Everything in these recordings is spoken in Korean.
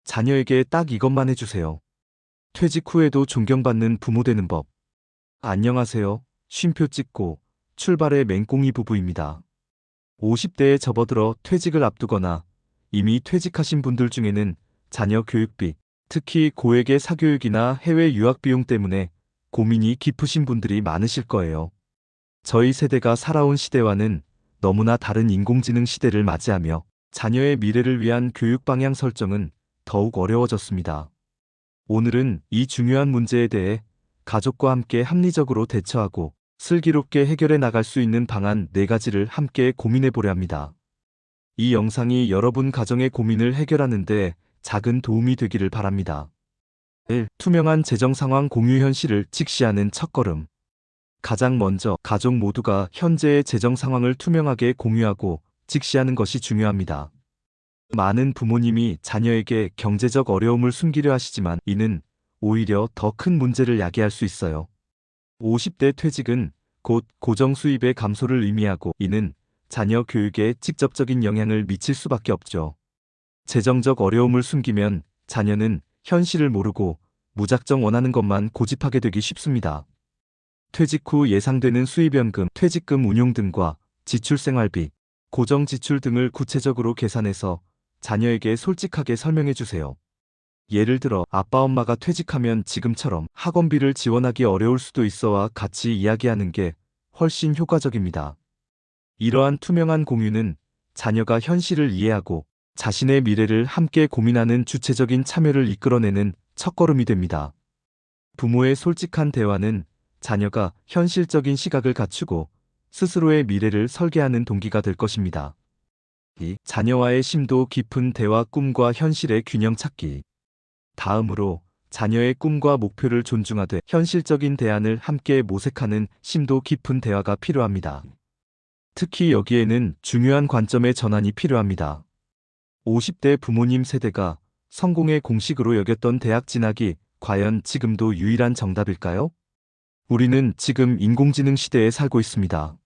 자녀에게 딱 이것만 해주세요. 퇴직 후에도 존경받는 부모 되는 법. 안녕하세요. 쉼표 찍고 출발의 맹꽁이 부부입니다. 50대에 접어들어 퇴직을 앞두거나 이미 퇴직하신 분들 중에는 자녀 교육비, 특히 고액의 사교육이나 해외 유학 비용 때문에 고민이 깊으신 분들이 많으실 거예요. 저희 세대가 살아온 시대와는 너무나 다른 인공지능 시대를 맞이하며 자녀의 미래를 위한 교육 방향 설정은 더욱 어려워졌습니다. 오늘은 이 중요한 문제에 대해 가족과 함께 합리적으로 대처하고 슬기롭게 해결해 나갈 수 있는 방안 4가지를 함께 고민해 보려 합니다. 이 영상이 여러분 가정의 고민을 해결하는 데 작은 도움이 되기를 바랍니다. 1. 투명한 재정 상황 공유 현실을 직시하는 첫걸음. 가장 먼저 가족 모두가 현재의 재정 상황을 투명하게 공유하고 직시하는 것이 중요합니다. 많은 부모님이 자녀에게 경제적 어려움을 숨기려 하시지만 이는 오히려 더 큰 문제를 야기할 수 있어요. 50대 퇴직은 곧 고정 수입의 감소를 의미하고 이는 자녀 교육에 직접적인 영향을 미칠 수밖에 없죠. 재정적 어려움을 숨기면 자녀는 현실을 모르고 무작정 원하는 것만 고집하게 되기 쉽습니다. 퇴직 후 예상되는 수입연금, 퇴직금 운용 등과 지출 생활비, 고정 지출 등을 구체적으로 계산해서 자녀에게 솔직하게 설명해 주세요. 예를 들어 아빠 엄마가 퇴직하면 지금처럼 학원비를 지원하기 어려울 수도 있어와 같이 이야기하는 게 훨씬 효과적입니다. 이러한 투명한 공유는 자녀가 현실을 이해하고 자신의 미래를 함께 고민하는 주체적인 참여를 이끌어내는 첫걸음이 됩니다. 부모의 솔직한 대화는 자녀가 현실적인 시각을 갖추고 스스로의 미래를 설계하는 동기가 될 것입니다. 2. 자녀와의 심도 깊은 대화 꿈과 현실의 균형 찾기. 다음으로 자녀의 꿈과 목표를 존중하되 현실적인 대안을 함께 모색하는 심도 깊은 대화가 필요합니다. 특히 여기에는 중요한 관점의 전환이 필요합니다. 50대 부모님 세대가 성공의 공식으로 여겼던 대학 진학이 과연 지금도 유일한 정답일까요? 우리는 지금 인공지능 시대에 살고 있습니다.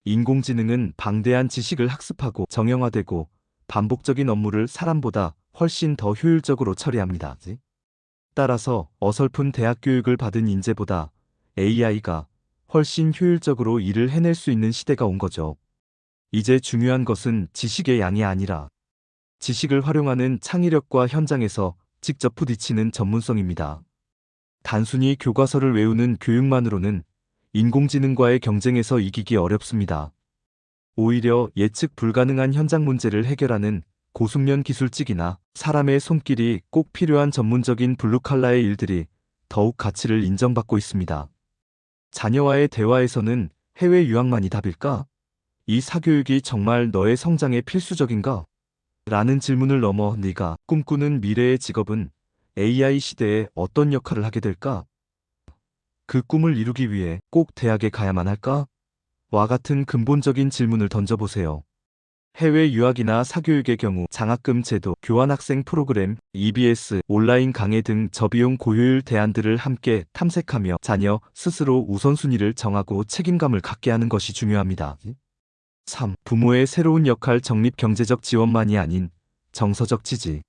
인공지능은 방대한 지식을 학습하고 정형화되고 반복적인 업무를 사람보다 훨씬 더 효율적으로 처리합니다. 따라서 어설픈 대학 교육을 받은 인재보다 AI가 훨씬 효율적으로 일을 해낼 수 있는 시대가 온 거죠. 이제 중요한 것은 지식의 양이 아니라 지식을 활용하는 창의력과 현장에서 직접 부딪히는 전문성입니다. 단순히 교과서를 외우는 교육만으로는 인공지능과의 경쟁에서 이기기 어렵습니다. 오히려 예측 불가능한 현장 문제를 해결하는 고숙련 기술직이나 사람의 손길이 꼭 필요한 전문적인 블루칼라의 일들이 더욱 가치를 인정받고 있습니다. 자녀와의 대화에서는 해외 유학만이 답일까? 이 사교육이 정말 너의 성장에 필수적인가? 라는 질문을 넘어 네가 꿈꾸는 미래의 직업은 AI 시대에 어떤 역할을 하게 될까? 그 꿈을 이루기 위해 꼭 대학에 가야만 할까? 와 같은 근본적인 질문을 던져보세요. 해외 유학이나 사교육의 경우 장학금 제도, 교환학생 프로그램, EBS, 온라인 강의 등 저비용 고효율 대안들을 함께 탐색하며 자녀 스스로 우선순위를 정하고 책임감을 갖게 하는 것이 중요합니다. 3. 부모의 새로운 역할 정립 경제적 지원만이 아닌 정서적 지지.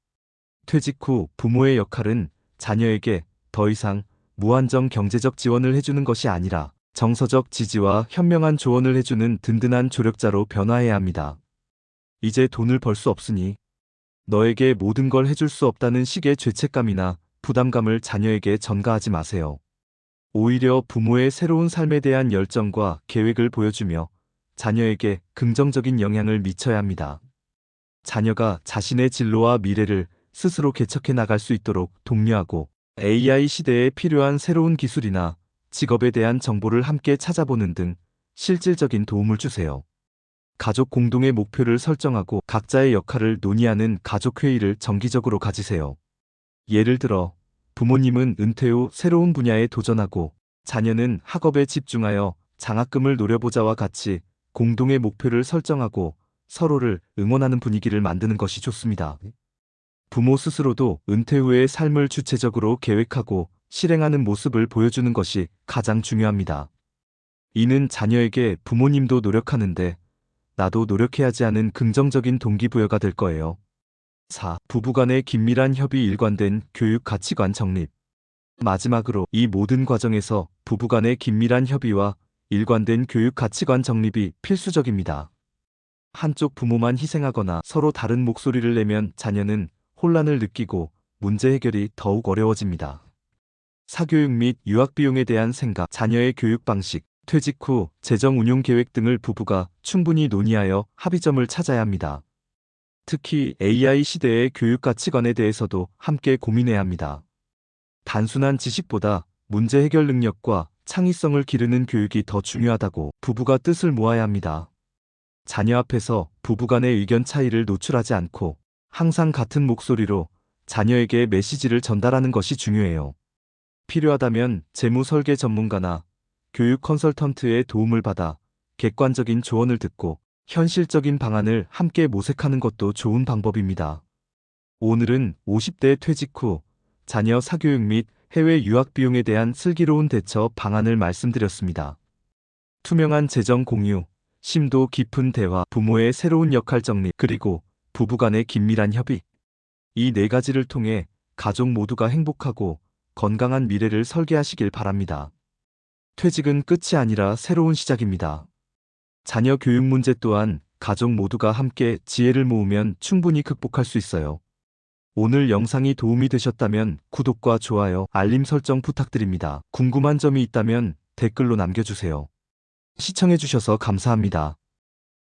퇴직 후 부모의 역할은 자녀에게 더 이상 무한정 경제적 지원을 해주는 것이 아니라 정서적 지지와 현명한 조언을 해주는 든든한 조력자로 변화해야 합니다. 이제 돈을 벌 수 없으니 너에게 모든 걸 해줄 수 없다는 식의 죄책감이나 부담감을 자녀에게 전가하지 마세요. 오히려 부모의 새로운 삶에 대한 열정과 계획을 보여주며 자녀에게 긍정적인 영향을 미쳐야 합니다. 자녀가 자신의 진로와 미래를 스스로 개척해 나갈 수 있도록 독려하고 AI 시대에 필요한 새로운 기술이나 직업에 대한 정보를 함께 찾아보는 등 실질적인 도움을 주세요. 가족 공동의 목표를 설정하고 각자의 역할을 논의하는 가족회의를 정기적으로 가지세요. 예를 들어 부모님은 은퇴 후 새로운 분야에 도전하고 자녀는 학업에 집중하여 장학금을 노려보자와 같이 공동의 목표를 설정하고 서로를 응원하는 분위기를 만드는 것이 좋습니다. 부모 스스로도 은퇴 후의 삶을 주체적으로 계획하고 실행하는 모습을 보여주는 것이 가장 중요합니다. 이는 자녀에게 부모님도 노력하는데 나도 노력해야지 하는 긍정적인 동기부여가 될 거예요. 4. 부부간의 긴밀한 협의 일관된 교육 가치관 정립. 마지막으로 이 모든 과정에서 부부간의 긴밀한 협의와 일관된 교육 가치관 정립이 필수적입니다. 한쪽 부모만 희생하거나 서로 다른 목소리를 내면 자녀는 혼란을 느끼고 문제 해결이 더욱 어려워집니다. 사교육 및 유학 비용에 대한 생각, 자녀의 교육 방식, 퇴직 후 재정 운용 계획 등을 부부가 충분히 논의하여 합의점을 찾아야 합니다. 특히 AI 시대의 교육 가치관에 대해서도 함께 고민해야 합니다. 단순한 지식보다 문제 해결 능력과 창의성을 기르는 교육이 더 중요하다고 부부가 뜻을 모아야 합니다. 자녀 앞에서 부부간의 의견 차이를 노출하지 않고 항상 같은 목소리로 자녀에게 메시지를 전달하는 것이 중요해요. 필요하다면 재무 설계 전문가나 교육 컨설턴트의 도움을 받아 객관적인 조언을 듣고 현실적인 방안을 함께 모색하는 것도 좋은 방법입니다. 오늘은 50대 퇴직 후 자녀 사교육 및 해외 유학 비용에 대한 슬기로운 대처 방안을 말씀드렸습니다. 투명한 재정 공유, 심도 깊은 대화, 부모의 새로운 역할 정립, 그리고 부부간의 긴밀한 협의. 이 네 가지를 통해 가족 모두가 행복하고 건강한 미래를 설계하시길 바랍니다. 퇴직은 끝이 아니라 새로운 시작입니다. 자녀 교육 문제 또한 가족 모두가 함께 지혜를 모으면 충분히 극복할 수 있어요. 오늘 영상이 도움이 되셨다면 구독과 좋아요, 알림 설정 부탁드립니다. 궁금한 점이 있다면 댓글로 남겨주세요. 시청해주셔서 감사합니다.